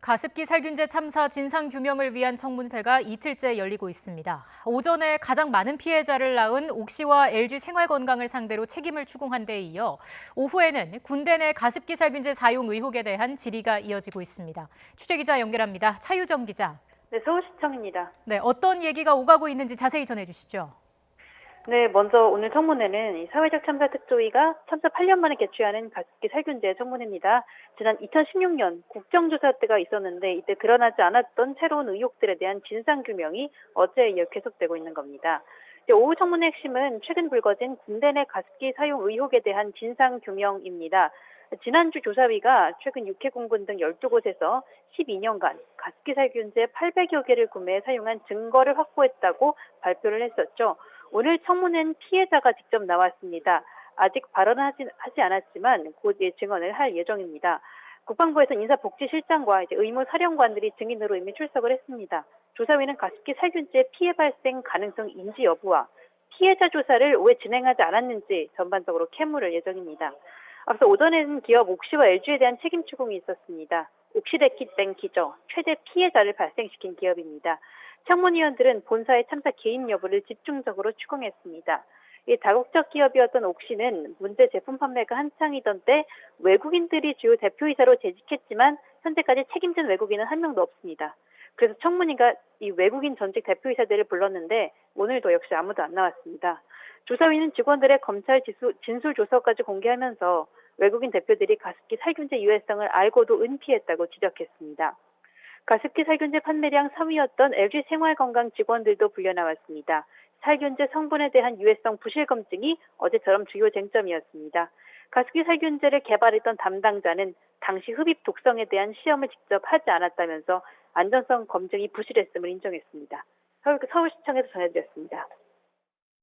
가습기 살균제 참사 진상규명을 위한 청문회가 이틀째 열리고 있습니다. 오전에 가장 많은 피해자를 낳은 옥시와 LG 생활건강을 상대로 책임을 추궁한 데 이어 오후에는 군대 내 가습기 살균제 사용 의혹에 대한 질의가 이어지고 있습니다. 취재기자 연결합니다. 차유정 기자. 네, 서울시청입니다. 네, 어떤 얘기가 오가고 있는지 자세히 전해주시죠. 네, 먼저 오늘 청문회는 이 사회적 참사 특조위가 참사 8년 만에 개최하는 가습기 살균제 청문회입니다. 지난 2016년 국정조사 때가 있었는데 이때 드러나지 않았던 새로운 의혹들에 대한 진상규명이 어제에 이어 계속되고 있는 겁니다. 오후 청문회 핵심은 최근 불거진 군대 내 가습기 사용 의혹에 대한 진상규명입니다. 지난주 조사위가 최근 육해공군 등 12곳에서 12년간 가습기 살균제 800여 개를 구매해 사용한 증거를 확보했다고 발표를 했었죠. 오늘 청문회는 피해자가 직접 나왔습니다. 아직 발언은 하지 않았지만 곧 증언을 할 예정입니다. 국방부에서 인사복지실장과 의무사령관들이 증인으로 이미 출석을 했습니다. 조사위는 가습기 살균제 피해 발생 가능성 인지 여부와 피해자 조사를 왜 진행하지 않았는지 전반적으로 캐물을 예정입니다. 앞서 오전에는 기업 옥시와 LG에 대한 책임 추궁이 있었습니다. 옥시데키땡키죠. 최대 피해자를 발생시킨 기업입니다. 청문위원들은 본사의 참사 개인 여부를 집중적으로 추궁했습니다. 이 다국적 기업이었던 옥시는 문제 제품 판매가 한창이던 때 외국인들이 주요 대표이사로 재직했지만 현재까지 책임진 외국인은 한 명도 없습니다. 그래서 청문위가 이 외국인 전직 대표이사들을 불렀는데 오늘도 역시 아무도 안 나왔습니다. 조사위는 직원들의 검찰 진술 조서까지 공개하면서 외국인 대표들이 가습기 살균제 유해성을 알고도 은폐했다고 지적했습니다. 가습기 살균제 판매량 3위였던 LG 생활건강 직원들도 불려 나왔습니다. 살균제 성분에 대한 유해성 부실 검증이 어제처럼 주요 쟁점이었습니다. 가습기 살균제를 개발했던 담당자는 당시 흡입 독성에 대한 시험을 직접 하지 않았다면서 안전성 검증이 부실했음을 인정했습니다. 서울시청에서 전해드렸습니다.